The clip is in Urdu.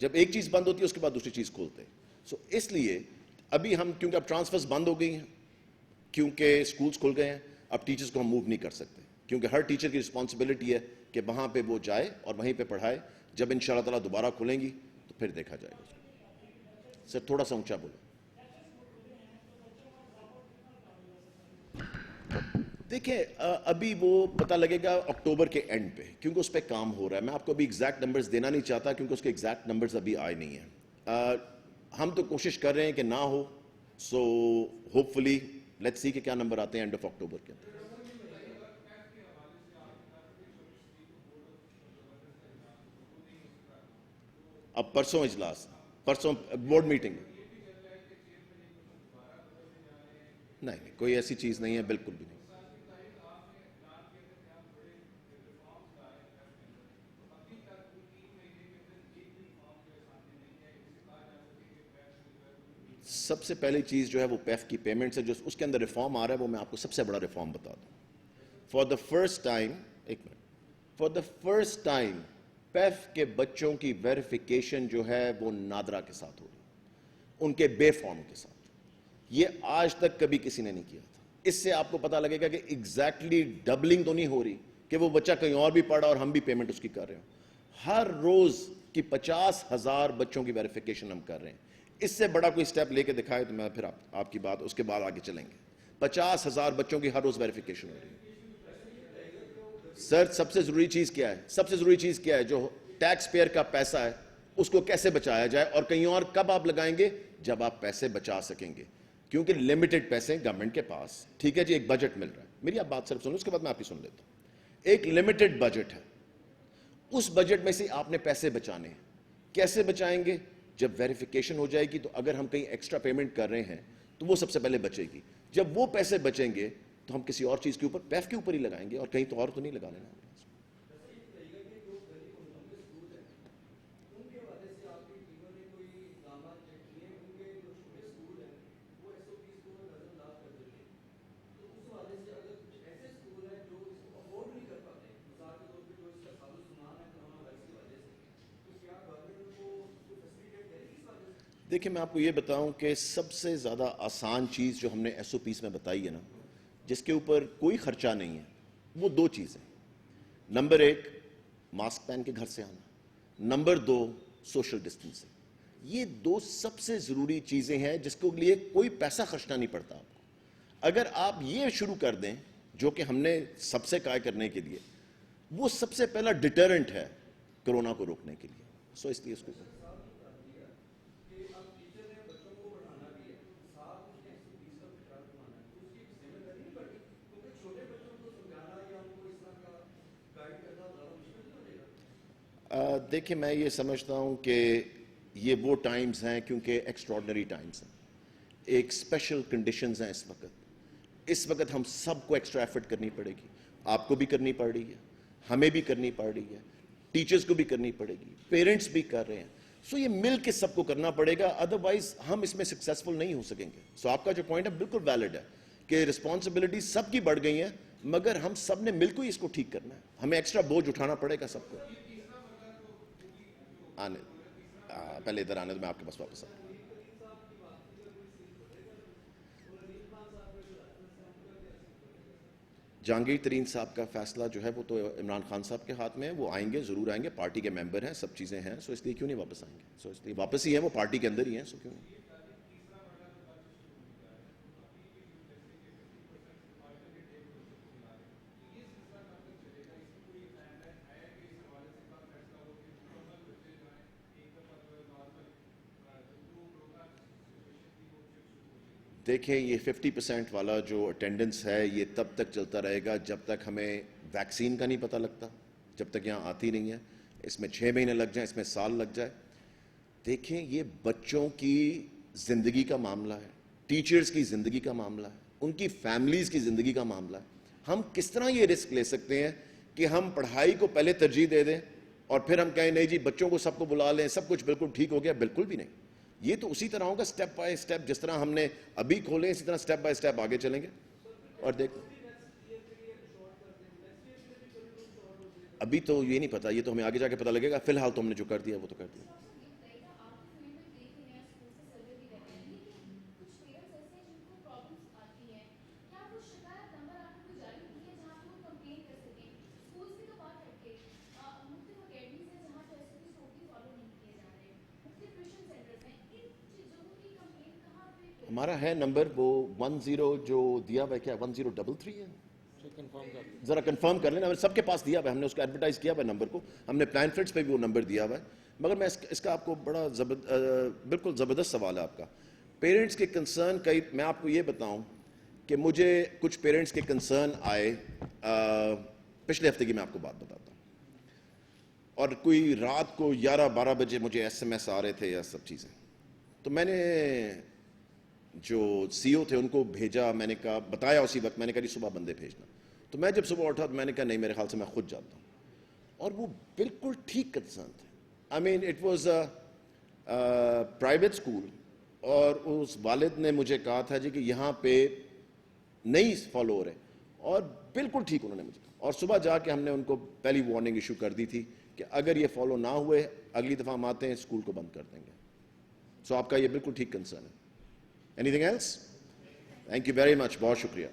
جب ایک چیز بند ہوتی ہے اس کے بعد دوسری چیز کھولتے ہیں. سو اس لیے ابھی ہم کیونکہ اب ٹرانسفرز بند ہو گئی ہیں, کیونکہ اسکولز کھل گئے ہیں, اب ٹیچرز کو ہم موو نہیں کر سکتے, کیونکہ ہر ٹیچر کی رسپانسبلٹی ہے کہ وہاں پہ وہ جائے اور وہیں پہ پڑھائے. جب ان شاء اللہ تعالیٰ دوبارہ کھلیں گی تو پھر دیکھا جائے گا. سر تھوڑا سا اونچا بولو. دیکھیں ابھی وہ پتہ لگے گا اکتوبر کے اینڈ پہ, کیونکہ اس پہ کام ہو رہا ہے. میں آپ کو ابھی ایگزیکٹ نمبرز دینا نہیں چاہتا کیونکہ اس کے ایگزیکٹ نمبرز ابھی آئے نہیں ہیں. ہم تو کوشش کر رہے ہیں کہ نہ ہو, so hope fully let's see کہ کیا نمبر آتے ہیں اینڈ آف اکتوبر کے اندر. اب پرسوں اجلاس, پرسوں بورڈ میٹنگ. نہیں کوئی ایسی چیز نہیں ہے, بالکل بھی نہیں. سب سے پہلی چیز جو ہے وہ پیف کی پیمنٹس ہے, جو اس کے اندر ریفارم آ رہا ہے وہ میں آپ کو سب سے بڑا ریفارم بتا دوں. فار دا فرسٹ ٹائم, ایک minute, for the first time PEF کے بچوں کی ویریفیکیشن جو ہے وہ نادرا کے ساتھ ہو رہی ہے, ان کے بے فارم کے ساتھ. یہ آج تک کبھی کسی نے نہیں کیا تھا. اس سے آپ کو پتا لگے گا کہ ایگزیکٹلی ڈبلنگ تو نہیں ہو رہی کہ وہ بچہ کہیں اور بھی پڑھا اور ہم بھی پیمنٹ اس کی کر رہے ہوں. ہر روز کی 50,000 بچوں کی ویریفیکیشن ہم کر رہے ہیں. اس سے بڑا کوئی سٹیپ لے کے دکھائے تو میں پھر آپ کی بات اس کے بعد آگے چلیں گے. 50,000 بچوں کی ہر روز ویریفیکیشن ہو رہی ہے. سر سب سے ضروری چیز کیا ہے, سب سے ضروری چیز کیا ہے, جو ٹیکس پیئر کا پیسہ ہے اس کو کیسے بچایا جائے, اور کہیں اور کب آپ لگائیں گے جب آپ پیسے بچا سکیں گے, کیونکہ لمیٹڈ پیسے گورنمنٹ کے پاس. ٹھیک ہے جی, ایک بجٹ مل رہا ہے, میری آپ بات صرف سنو اس کے بعد میں آپ کی سن لیتا ہوں. ایک لمیٹڈ بجٹ ہے, اس بجٹ میں سے آپ نے پیسے بچانے ہیں. کیسے بچائیں گے؟ جب ویریفیکیشن ہو جائے گی تو اگر ہم کہیں ایکسٹرا پیمنٹ کر رہے ہیں تو وہ سب سے پہلے بچے گی. جب وہ پیسے بچیں گے تو ہم کسی اور چیز کے اوپر, پیف کے اوپر ہی لگائیں گے, اور کہیں تو اور تو نہیں لگا لینا. دیکھیں میں آپ کو یہ بتاؤں کہ سب سے زیادہ آسان چیز جو ہم نے ایس او پیز میں بتائی ہے نا, جس کے اوپر کوئی خرچہ نہیں ہے, وہ دو چیزیں. نمبر 1 ماسک پہن کے گھر سے آنا, نمبر 2 سوشل ڈسٹینسنگ. یہ دو سب سے ضروری چیزیں ہیں جس کے لیے کوئی پیسہ خرچنا نہیں پڑتا آپ کو. اگر آپ یہ شروع کر دیں جو کہ ہم نے سب سے کہا کرنے کے لیے, وہ سب سے پہلا ڈیٹرنٹ ہے کرونا کو روکنے کے لیے. سو اس لیے اس کو دیکھیں میں یہ سمجھتا ہوں کہ یہ وہ ٹائمز ہیں کیونکہ ایکسٹراڈنری ٹائمز ہیں, ایک اسپیشل کنڈیشنز ہیں اس وقت. اس وقت ہم سب کو ایکسٹرا ایفرٹ کرنی پڑے گی. آپ کو بھی کرنی پڑ رہی ہے, ہمیں بھی کرنی پڑ رہی ہے, ٹیچرز کو بھی کرنی پڑے گی, پیرنٹس بھی کر رہے ہیں. سو یہ مل کے سب کو کرنا پڑے گا, ادروائز ہم اس میں سکسیسفل نہیں ہو سکیں گے. سو آپ کا جو پوائنٹ ہے بالکل ویلڈ ہے کہ رسپانسبلٹی سب کی بڑھ گئی ہیں, مگر ہم سب نے مل کے اس کو ٹھیک کرنا ہے. ہمیں ایکسٹرا بوجھ اٹھانا پڑے گا سب کو. پہلے ادھر آنے تو میں آپ کے پاس واپس آؤں. جہانگیر ترین صاحب کا فیصلہ جو ہے وہ تو عمران خان صاحب کے ہاتھ میں ہے, وہ آئیں گے, ضرور آئیں گے, پارٹی کے ممبر ہیں, سب چیزیں ہیں. سو اس لیے کیوں نہیں واپس آئیں گے؟ سو اس لیے واپس ہی ہیں, وہ پارٹی کے اندر ہی ہیں, سو کیوں نہیں. دیکھیں یہ 50% والا جو اٹینڈنس ہے یہ تب تک چلتا رہے گا جب تک ہمیں ویکسین کا نہیں پتہ لگتا, جب تک یہاں آتی نہیں ہے. اس میں 6 مہینے لگ جائیں, اس میں سال لگ جائے. دیکھیں یہ بچوں کی زندگی کا معاملہ ہے, ٹیچرز کی زندگی کا معاملہ ہے, ان کی فیملیز کی زندگی کا معاملہ ہے. ہم کس طرح یہ رسک لے سکتے ہیں کہ ہم پڑھائی کو پہلے ترجیح دے دیں اور پھر ہم کہیں نہیں جی بچوں کو سب کو بلا لیں, سب کچھ بالکل ٹھیک ہو گیا؟ بالکل بھی نہیں. یہ تو اسی طرح ہوگا سٹیپ بائی سٹیپ, جس طرح ہم نے ابھی کھولے اسی طرح سٹیپ بائی سٹیپ آگے چلیں گے. اور دیکھ ابھی تو یہ نہیں پتا, یہ تو ہمیں آگے جا کے پتا لگے گا. فی الحال تو ہم نے جو کر دیا وہ تو کر دیا. ہمارا ہے نمبر وہ 10 جو دیا ہوا ہے, کیا 1033 ہے, ذرا کنفرم کر لینا. سب کے پاس دیا ہوا ہے, ہم نے اس کو ایڈورٹائز کیا ہوا ہے نمبر کو, ہم نے پلان فٹس پہ بھی وہ نمبر دیا ہوا ہے. مگر میں اس کا آپ کو بڑا بالکل زبردست سوال ہے آپ کا. پیرنٹس کے کنسرن کئی, میں آپ کو یہ بتاؤں کہ مجھے کچھ پیرنٹس کے کنسرن آئے پچھلے ہفتے کی, میں آپ کو بات بتاتا ہوں, اور کوئی رات کو 11-12 بجے مجھے SMS آ رہے تھے یا سب چیزیں. تو میں نے جو CEO تھے ان کو بھیجا, میں نے کہا, بتایا اسی وقت, میں نے کہا جی صبح بندے بھیجنا. تو میں جب صبح اٹھا تو میں نے کہا نہیں, میرے خیال سے میں خود جاتا ہوں. اور وہ بالکل ٹھیک کنسرن تھے. I mean it was private school, اور اس والد نے مجھے کہا تھا جی کہ یہاں پہ نہیں فالو ہو رہے, اور بالکل ٹھیک انہوں نے مجھے کہا. اور صبح جا کے ہم نے ان کو پہلی وارننگ ایشو کر دی تھی کہ اگر یہ فالو نہ ہوئے اگلی دفعہ ہم آتے ہیں اسکول کو بند کر دیں گے. سو آپ کا یہ بالکل ٹھیک کنسرن ہے. Anything else? Thank you very much, بہت شکریہ.